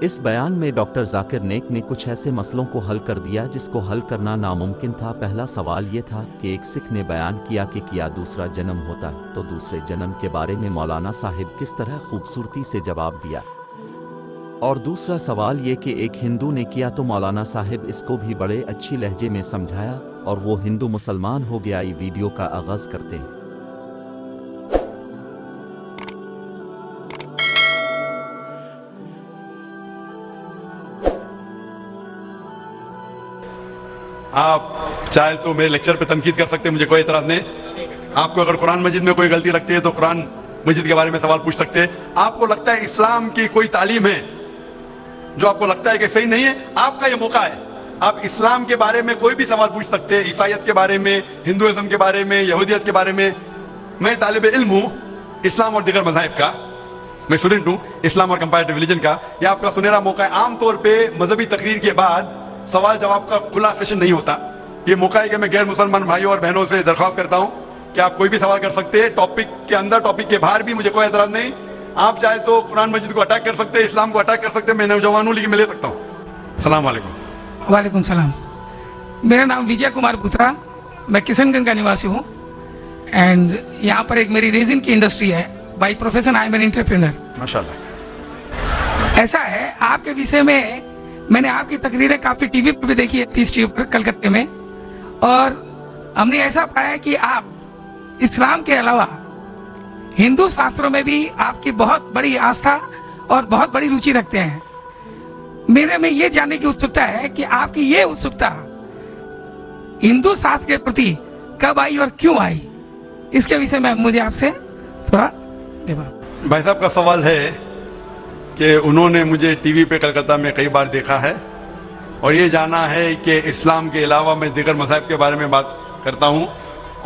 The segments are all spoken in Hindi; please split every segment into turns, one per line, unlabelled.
इस बयान में डॉक्टर जाकिर नेक ने कुछ ऐसे मसलों को हल कर दिया जिसको हल करना नामुमकिन था। पहला सवाल ये था कि एक सिख ने बयान किया कि क्या दूसरा जन्म होता है, तो दूसरे जन्म के बारे में मौलाना साहिब किस तरह खूबसूरती से जवाब दिया। और दूसरा सवाल ये कि एक हिंदू ने किया तो मौलाना साहिब इसको भी बड़े अच्छी लहजे में समझाया और वो हिंदू मुसलमान हो गया। ये वीडियो का आगाज़ करते हैं।
आप चाहे तो मेरे लेक्चर पे तनकीद कर सकते हैं, मुझे कोई एतराज नहीं। आपको अगर कुरान मजीद में कोई गलती लगती है तो कुरान मजीद के बारे में सवाल पूछ सकते हैं। आपको लगता है इस्लाम की कोई तालीम है जो आपको लगता है कि सही नहीं है, आपका ये मौका है। आप इस्लाम के बारे में कोई भी सवाल पूछ सकते हैं, ईसाईयत के बारे में, हिंदुइज्म के बारे में, यहूदियत के बारे में। मैं तालिब इल्म हूँ इस्लाम और दीगर मज़ाहिब का, मैं स्टूडेंट हूँ इस्लाम और कंपैरेटिव रिलीजन का। यह आपका सुनहरा मौका है। आमतौर पर मजहबी तकरीर के बाद सवाल जवाब का खुला सेशन नहीं होता। ये मौका है कि मैं गैर मुसलमान भाइयों और बहनों से दरख्वास्त करता हूं कि आप कोई भी सवाल कर सकते हैं, टॉपिक के अंदर, टॉपिक के बाहर भी, मुझे कोई एतराज नहीं। आप चाहे तो कुरान मजीद को अटैक कर सकते हैं, इस्लाम को अटैक कर सकते हैं। मैं नौजवान हूं लेकिन मैं ले सकता हूं। अस्सलाम वालेकुम।
वालेकुम सलाम। मेरा नाम विजय कुमार गुत्रा, मैं किशनगंज का निवासी हूँ एंड यहाँ पर एक मेरी रेजिन की इंडस्ट्री है। By profession I am an entrepreneur.
माशाल्लाह।
ऐसा है, आपके विषय में मैंने आपकी तकरीरें काफी टीवी पर भी देखी है, पीस टीवी पर कलकत्ते में, और हमने ऐसा पाया कि आप इस्लाम के अलावा हिंदू शास्त्रों में भी आपकी बहुत बड़ी आस्था और बहुत बड़ी रुचि रखते हैं। मेरे में ये जानने की उत्सुकता है कि आपकी ये उत्सुकता हिंदू शास्त्र के प्रति कब आई और क्यों आई, इसके विषय में मुझे आपसे थोड़ा
भाई साहब का सवाल है कि उन्होंने मुझे टीवी पे कलकत्ता में कई बार देखा है और ये जाना है कि इस्लाम के अलावा मैं दीगर मज़ाहिब के बारे में बात करता हूँ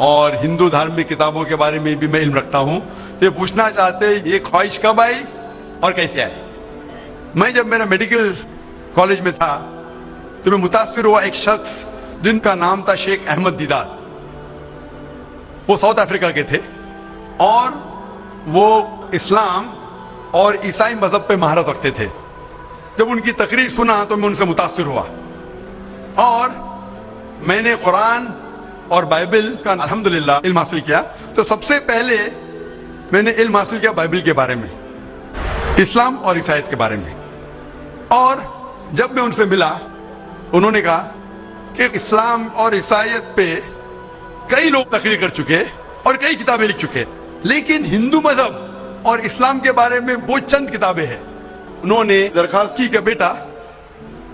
और हिंदू धार्मिक किताबों के बारे में भी मैं इल्म रखता हूँ। तो ये पूछना चाहते ये ख्वाहिश कब आई और कैसे आई। मैं जब मेरा मेडिकल कॉलेज में था तो मैं मुतासिर हुआ एक शख्स जिनका नाम था शेख अहमद दीदार। वो साउथ अफ्रीका के थे और वो इस्लाम और ईसाई मजहब पे महारत रखते थे। जब उनकी तकरीर सुना तो मैं उनसे मुतासिर हुआ और मैंने कुरान और बाइबल का अल्हम्दुलिल्लाह इल्म हासिल किया। तो सबसे पहले मैंने इल्म हासिल किया बाइबल के बारे में, इस्लाम और ईसाईयत के बारे में। और जब मैं उनसे मिला उन्होंने कहा कि इस्लाम और ईसाईयत पे कई लोग तकरीर कर चुके और कई किताबें लिख चुके, लेकिन हिंदू मजहब और इस्लाम के बारे में वो चंद किताबें हैं। उन्होंने दरखास्त की कि बेटा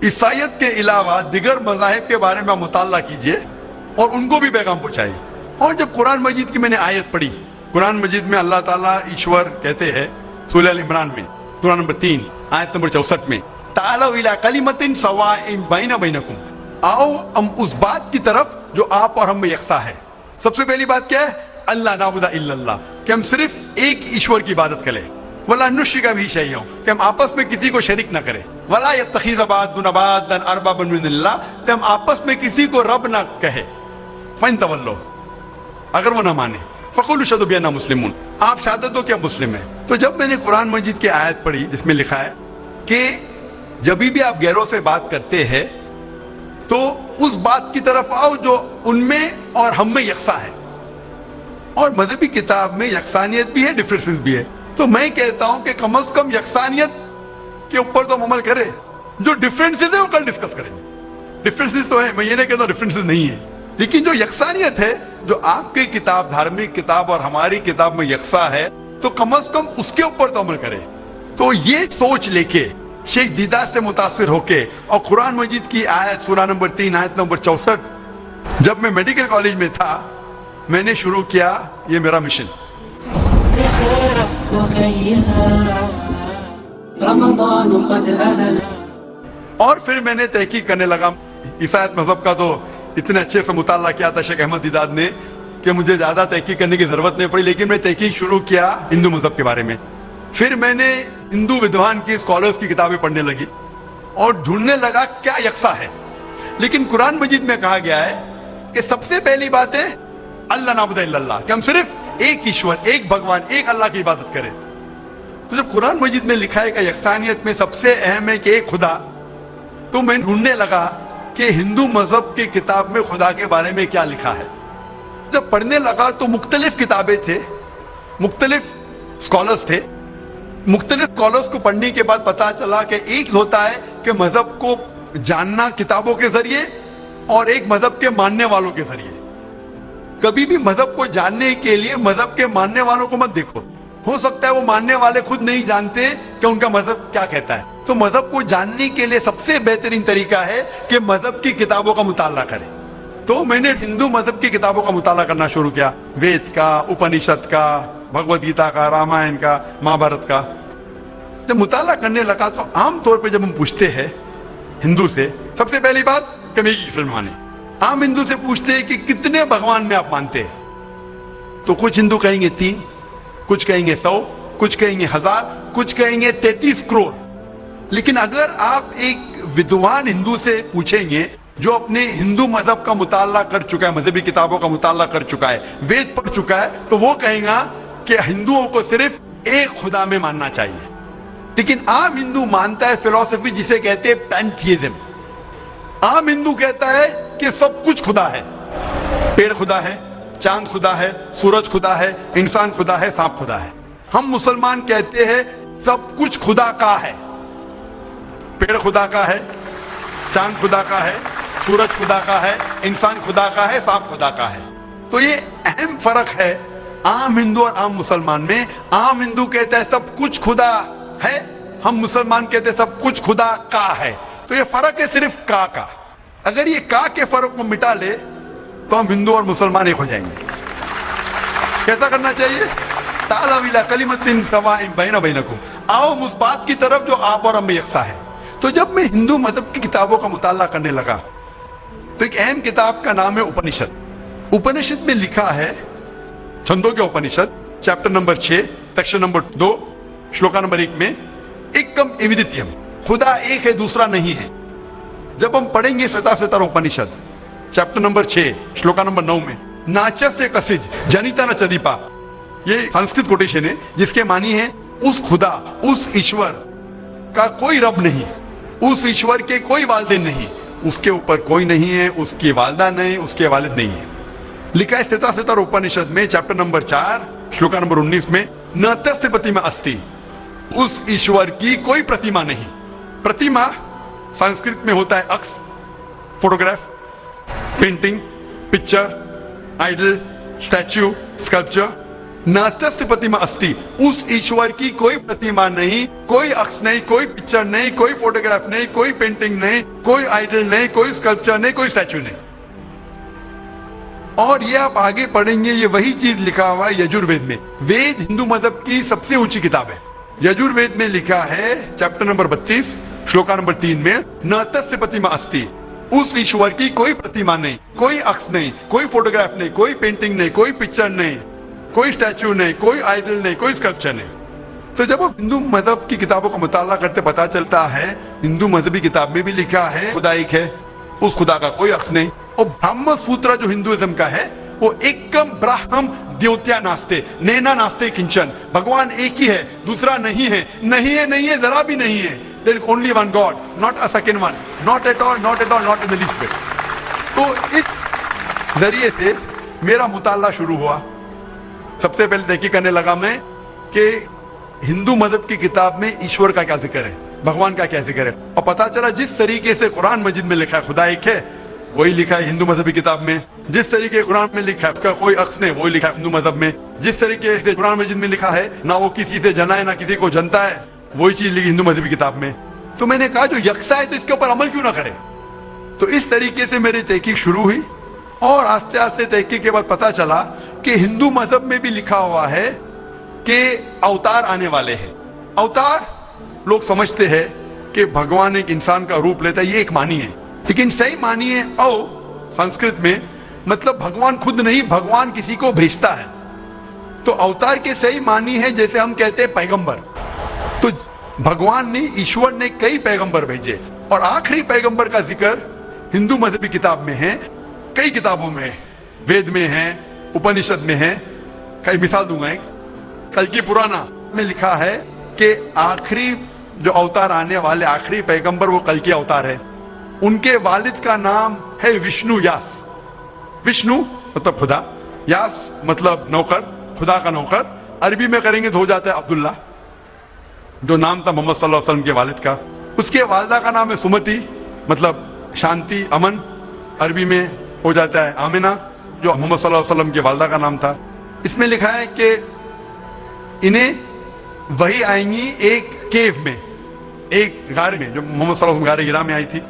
ईसाईयत के अलावा दिगर मज़ाहिब के बारे में मुताला कीजिए और उनको भी पैगाम पहुंचाइए। और जब कुरान मजीद की मैंने आयत पढ़ी, कुरान मजीद में अल्लाह ताला ईश्वर कहते हैं सूरह अल इमरान में सूरह नंबर 3 आयत नंबर 64 में, तालौ इला कलिमतिन सवाइन बैना बैनकुम, आओ हम उस बात की तरफ जो आप और हम में यकसा है। सबसे पहली बात क्या है? अल्लाह नाबुदा इल्लल्लाह, कि हम सिर्फ एक ईश्वर की इबादत करें। वला नुश्रिका भी शैअ, कि हम आपस में किसी को शरीक न करें। वला यत्तखिज़ बादुना बादन अरबाबन मिनल्लाह, कि हम आपस में किसी को रब न कहे। फइन तवल्लो, अगर वो ना माने, फकुलु शहदू बिअन्ना मुस्लिमून, आप शहादत दो कि आप मुस्लिम है। तो जब मैंने कुरान मजीद की आयत पढ़ी जिसमें लिखा है कि जब भी आप गैरों से बात करते हैं तो उस बात की तरफ आओ जो उनमें और हम में यकसा है। और मजहबी किताब में यकसानियत भी है, डिफरेंसेस भी है। तो मैं कहता हूं कि कम से कम यकसानियत के ऊपर तो अमल करें, जो डिफरेंसेस है वो कल डिस्कस करेंगे। डिफरेंसेस तो है, मैं ये नहीं कहता डिफरेंसेस नहीं है, लेकिन जो यकसानियत है, जो आपकी किताब, धार्मिक किताब और हमारी किताब में यकसा है, तो कम से कम उसके ऊपर तो अमल करें। तो ये सोच लेके शेख दीदार से मुतासिर होके और कुरान मजीद की आयत सूरह नंबर 3 आयत नंबर 64, जब मैं मेडिकल कॉलेज में था मैंने शुरू किया ये मेरा मिशन। और फिर मैंने तहकीक करने लगा। ईसाईयत मजहब का तो इतने अच्छे से मुताला किया था शेख अहमद दीदार ने कि मुझे ज्यादा तहकीक करने की जरूरत नहीं पड़ी, लेकिन मैं तहकीक शुरू किया हिंदू मजहब के बारे में। फिर मैंने हिंदू विद्वान की, स्कॉलर्स की किताबें पढ़ने लगी और ढूंढने लगा क्या यकसा है। लेकिन कुरान मजीद में कहा गया है कि सबसे पहली बात है अल्लाह नाबुदा इल्लल्लाह, कि हम सिर्फ एक ईश्वर, एक भगवान, एक अल्लाह की इबादत करें। तो जब कुरान मजीद में लिखा है कि यकसानियत में सबसे अहम है कि एक खुदा, तो मैं ढूंढने लगा कि हिंदू मजहब की किताब में खुदा के बारे में क्या लिखा है। जब पढ़ने लगा तो मुख्तलिफ किताबें थे, मुख्तलिफ स्कॉलर्स थे। मुख्तलिफ स्कॉलर्स को पढ़ने के बाद पता चला कि एक होता है कि मजहब को जानना किताबों के जरिए और एक मजहब के मानने वालों के जरिए। कभी भी मजहब को जानने के लिए मजहब के मानने वालों को मत देखो। हो सकता है वो मानने वाले खुद नहीं जानते कि उनका मजहब क्या कहता है। तो मजहब को जानने के लिए सबसे बेहतरीन तरीका है कि मजहब की किताबों का मुताला करें। तो मैंने हिंदू मजहब की किताबों का मुताला करना शुरू किया, वेद का, उपनिषद का, भगवद गीता का, रामायण का, महाभारत का। जब मुताला करने लगा तो आमतौर पर जब हम पूछते हैं हिंदू से, सबसे पहली बात कि मेरी फिल्म माने। आम हिंदू से पूछते हैं कि कितने भगवान में आप मानते हैं, तो कुछ हिंदू कहेंगे 3, कुछ कहेंगे 100, कुछ कहेंगे 1000, कुछ कहेंगे 33 करोड़। लेकिन अगर आप एक विद्वान हिंदू से पूछेंगे जो अपने हिंदू मजहब का मुताला कर चुका है, मजहबी किताबों का मुताला कर चुका है, वेद पढ़ चुका है, तो वो कहेगा कि हिंदुओं को सिर्फ एक खुदा में मानना चाहिए। लेकिन आम हिंदू मानता है फिलॉसफी जिसे कहते हैं पैंथियज्म। आम हिंदू कहता है कि सब कुछ खुदा है, पेड़ खुदा है, चांद खुदा है, सूरज खुदा है, इंसान खुदा है, सांप खुदा है। हम मुसलमान कहते हैं सब कुछ खुदा का है, पेड़ खुदा का है, चांद खुदा का है, सूरज खुदा का है, इंसान खुदा का है, सांप खुदा का है। तो ये अहम फर्क है आम हिंदू और आम मुसलमान में। आम हिंदू कहता है सब कुछ खुदा है, हम मुसलमान कहते हैं सब कुछ खुदा का है। तो ये फर्क है सिर्फ का। अगर ये का के फर्क को मिटा ले तो हम हिंदू और मुसलमान एक हो जाएंगे। कैसा करना चाहिए? ताला विला कलिमतिन सवाइन बैना बैनकुम, आओ उस बात की तरफ जो आप और हम में यकसा है। तो जब मैं हिंदू मजहब की किताबों का मुताला करने लगा तो एक अहम किताब का नाम है उपनिषद। उपनिषद में लिखा है, Chandogya Upanishad, chapter number 6, section number 2, श्लोका नंबर 1 में, एकम एविदित्यम, खुदा एक है दूसरा नहीं है। जब हम पढ़ेंगे श्वेताश्वेतर उपनिषद चैप्टर नंबर 6 श्लोका नंबर 9 में, नाचस्य कसिज जनिता न चदीपा, ये संस्कृत कोटेशन है जिसके मानी है उस खुदा, उस ईश्वर का कोई रब नहीं, उस ईश्वर के कोई वालिदैन नहीं, उसके ऊपर कोई नहीं है, उसकी वालदा नहीं, उसके वालिद नहीं है। लिखा है श्वेताश्वेतर उपनिषद में चैप्टर नंबर 4 श्लोका नंबर 19 में, न तस्य प्रतिमा अस्ति, उस ईश्वर की कोई प्रतिमा नहीं। प्रतिमा संस्कृत में होता है अक्स, photograph, painting, picture, idol, statue, sculpture. न तस्य प्रतिमा अस्ति, उस ईश्वर की कोई प्रतिमा नहीं, कोई अक्स नहीं, कोई पिक्चर नहीं, कोई फोटोग्राफ नहीं, कोई पेंटिंग नहीं, कोई आइडल नहीं, कोई स्कल्पचर नहीं, कोई स्टैच्यू नहीं। और ये आप आगे पढ़ेंगे, ये वही चीज लिखा हुआ है यजुर्वेद में। वेद हिंदू मजहब की सबसे ऊंची किताब है। यजुर्वेद में लिखा है चैप्टर नंबर 32 श्लोका नंबर 3 में, न तस्य प्रतिमा अस्ति, उस ईश्वर की कोई प्रतिमा नहीं, कोई अक्स नहीं, कोई फोटोग्राफ नहीं, कोई पेंटिंग नहीं, कोई पिक्चर नहीं, कोई स्टैच्यू नहीं, कोई आइडल नहीं, कोई स्कल्पचर नहीं। तो जब हम हिंदू मजहब की किताबों का मुताला करते पता चलता है हिंदू मजहबी किताब में भी लिखा है खुदा एक है, उस खुदा का कोई अक्स नहीं। और ब्रह्म सूत्र जो हिंदुइज्म का है वो एकम ब्राह्मम द्योत्या नास्ते नैना नास्ते किंचन, भगवान एक ही है, दूसरा नहीं है, नहीं है, नहीं है, जरा भी नहीं है। There is only one God, not a second one, not at all, not at all, not in the least bit. तो इस जरिए से मेरा मुताला शुरू हुआ। सबसे पहले तहकीक करने लगा मैं कि हिंदू मजहब की किताब में ईश्वर का क्या जिक्र है, भगवान का क्या जिक्र है। और पता चला जिस तरीके से कुरान मजीद में लिखा है खुदा एक है, वही लिखा है हिंदू मजहबी किताब में। जिस तरीके कुरान में लिखा है उसका कोई अक्स नहीं, वही लिखा है हिंदू मजहब में। जिस तरीके से कुरान मजीद में लिखा है ना वो किसी से जना है ना किसी को जनता है, वही चीज लिखी हिंदू मजहबी किताब में। तो मैंने कहा जो यकसा है तो इसके ऊपर अमल क्यों ना करे। तो इस तरीके से मेरी तहकीक शुरू हुई और आस्ते आस्ते तहकीक के बाद पता चला कि हिंदू मजहब में भी लिखा हुआ है कि अवतार आने वाले हैं। अवतार लोग समझते हैं कि भगवान एक इंसान का रूप लेता है, ये एक मानी है, लेकिन सही मानी है संस्कृत में मतलब भगवान खुद नहीं, भगवान किसी को भेजता है। तो अवतार के सही मानी है जैसे हम कहते हैं पैगंबर। तो भगवान ने, ईश्वर ने कई पैगंबर भेजे और आखिरी पैगंबर का जिक्र हिंदू मजहबी किताब में है, कई किताबों में, वेद में है, उपनिषद में है। कई मिसाल दूंगा, एक कल्कि पुराना में लिखा है कि आखिरी जो अवतार आने वाले आखिरी पैगंबर वो कल के अवतार है, उनके वालिद का नाम है विष्णु यास। विष्णु मतलब खुदा, यास मतलब नौकर, खुदा का नौकर। अरबी में करेंगे तो हो जाता है अब्दुल्ला, जो नाम था मोहम्मद सल्लल्लाहु अलैहि वसल्लम के वालिद का। उसके वालिदा का नाम है सुमति, मतलब शांति, अमन। अरबी में हो जाता है आमिना, जो मोहम्मद सल्लल्लाहु अलैहि वसल्लम के वालिदा का नाम था। इसमें लिखा है कि इन्हें वही आएंगी एक केव में, एक गार में, जो मोहम्मद सल्लल्लाहु अलैहि वसल्लम गार हिरा में आई थी।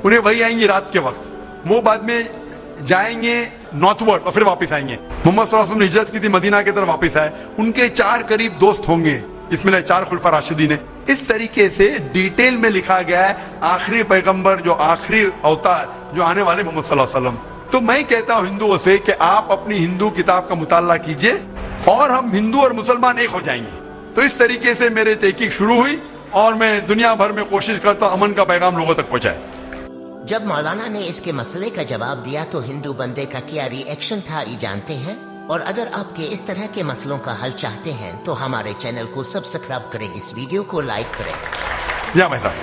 उन्हें वही आएंगी रात के वक्त। वो बाद में जाएंगे नॉर्थवर्ड और फिर वापस आएंगे। मोहम्मद सल्लल्लाहु अलैहि वसल्लम ने हिजरत की थी, मदीना की तरफ वापस आए। उनके 4 करीब दोस्त होंगे, इसमें 4 खुलफा राशिदीन है। इस तरीके से डिटेल में लिखा गया है आखिरी पैगंबर, जो आखिरी अवतार जो आने वाले मोहम्मद सल्लल्लाहु अलैहि वसल्लम। तो मैं कहता हूं हिंदुओं से कि आप अपनी हिंदू किताब का मुताला कीजिए और हम हिंदू और मुसलमान एक हो जाएंगे। तो इस तरीके से मेरी तहकीक शुरू हुई और मैं दुनिया भर में कोशिश करता हूं अमन का पैगाम लोगों तक पहुंचाए।
जब मौलाना ने इसके मसले का जवाब दिया तो हिंदू बंदे का क्या रिएक्शन था ये जानते हैं। और अगर आपके इस तरह के मसलों का हल चाहते हैं तो हमारे चैनल को सब्सक्राइब करें, इस वीडियो को लाइक करें।
या भाई साहब,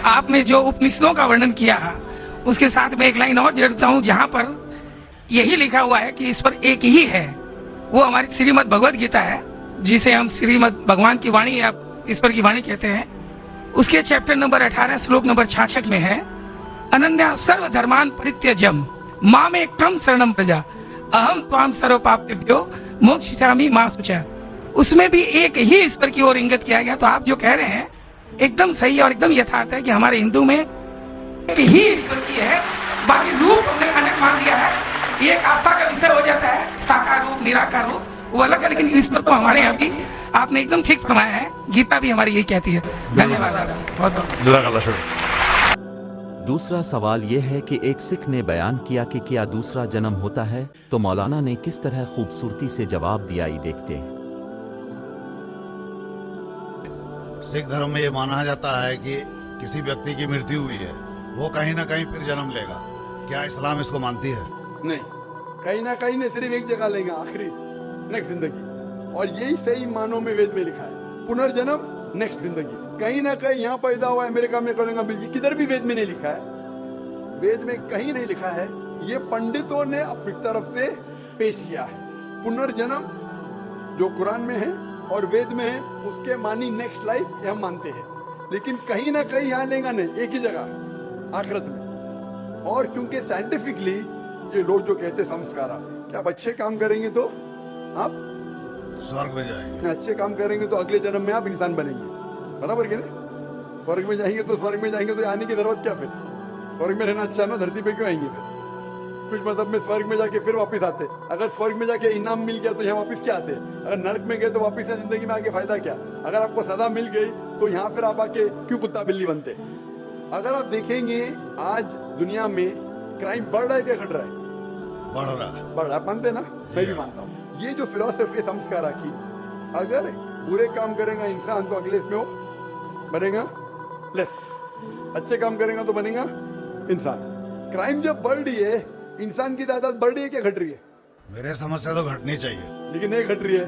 आपने जो उपनिषदों का वर्णन किया उसके साथ में एक लाइन और जोड़ता हूँ, जहाँ पर यही लिखा हुआ है कि ईश्वर एक ही है। वो हमारी श्रीमद् भगवद गीता है, जिसे हम श्रीमद् भगवान की वाणी या ईश्वर की वाणी कहते हैं। उसके चैप्टर नंबर 18 श्लोक नंबर 66 में है, अनन्या सर्व धर्मान परित्यज्य मामे क्रम शरणम प्रजा अहम त्वाम सर्व पापेभ्यो मोक्षयिष्यामि मा शुचा। उसमें भी एक ही ईश्वर की ओर इंगित किया गया। तो आप जो कह रहे हैं एकदम सही और एकदम यथार्थ है कि हमारे हिंदू में एक ही ईश्वर की है, बाकी रूप हमने अनेक मान लिया है। ये एक आस्था का विषय हो जाता है, साकार रूप निराकार रूप वो अलग है, लेकिन ईश्वर तो हमारे यहाँ भी आपने एकदम ठीक फरमाया है। गीता भी हमारी यही कहती है। धन्यवाद दादा, बहुत बहुत
जज़ाकल्लाह शुक्र।
दूसरा सवाल यह है कि एक सिख ने बयान किया कि क्या दूसरा जन्म होता है, तो मौलाना ने किस तरह खूबसूरती से जवाब दिया, ये देखते हैं।
सिख धर्म में ये माना जाता है कि किसी व्यक्ति की मृत्यु हुई है, वो कहीं ना कहीं फिर जन्म लेगा। क्या इस्लाम इसको मानती है?
नहीं, कहीं ना कहीं नहीं, सिर्फ एक जगह लेंगे, आखिरी नेक्स्ट जिंदगी। और यही सही मानों में वेद में लिखा है, पुनर्जन्म नेक्स्ट जिंदगी। कहीं ना कहीं यहाँ पैदा हुआ है, अमेरिका में करेंगे, बिल्कुल किधर भी वेद में नहीं लिखा है। वेद में कहीं नहीं लिखा है, ये पंडितों ने अपनी तरफ से पेश किया है। पुनर्जन्म जो कुरान में है और वेद में है, उसके मानी नेक्स्ट लाइफ, ये हम मानते हैं। लेकिन कहीं ना कहीं यहाँ लेगा नहीं, एक ही जगह आखिरत में। और क्योंकि साइंटिफिकली ये लोग जो कहते संस्कारा, कि आप अच्छे काम करेंगे तो आप
स्वर्ग में जाएंगे,
अच्छे काम करेंगे तो अगले जन्म में आप इंसान बनेंगे, बराबर के नहीं? स्वर्ग में जाएंगे तो स्वर्ग में जाएंगे तो आने की जरूरत क्या? फिर स्वर्ग में रहना अच्छा ना, धरती पे क्यों आएंगे? फिर कुछ मतलब में स्वर्ग में जाके फिर वापस आते। अगर स्वर्ग में जाके इनाम मिल गया तो यहाँ वापस क्या आते? अगर नर्क में गए तो वापस यहाँ जिंदगी में आके फायदा क्या? अगर आपको सजा मिल गई तो यहाँ फिर आप आके क्यों कुत्ता बिल्ली बनते? अगर आप देखेंगे आज दुनिया में क्राइम बढ़ रहा है क्या घट रहा है?
बढ़ रहा है।
बढ़ रहा है, मानते ना? मैं भी मानता हूँ। ये जो फिलोसफी संस्कारा की, अगर बुरे काम करेगा इंसान तो अगले इसमें वो बनेगा लेस, अच्छे काम करेगा तो बनेगा इंसान। क्राइम जब बढ़ रही है, इंसान की तादाद बढ़ रही है क्या घट रही है?
मेरे समझ से तो घटनी चाहिए,
लेकिन नहीं घट रही है।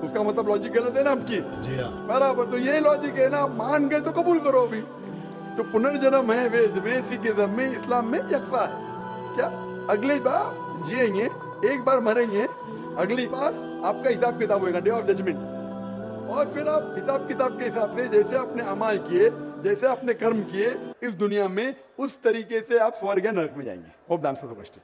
उसका मतलब लॉजिक गलत है ना आपकी?
जी हाँ।
बराबर, तो ये लॉजिक है ना, आप मान गए तो कबूल करो। अभी तो पुनर्जन्म है वेद में, सिखिज्म में, इस्लाम में यकसा है। क्या अगली बार जिएंगे, एक बार मरेंगे, अगली बार आपका हिसाब किताब होगा, डे ऑफ जजमेंट। और फिर आप हिसाब किताब के हिसाब से जैसे आपने अमाल किए, जैसे आपने कर्म किए इस दुनिया में, उस तरीके से आप स्वर्ग या नरक में जाएंगे। Hope the answer the question.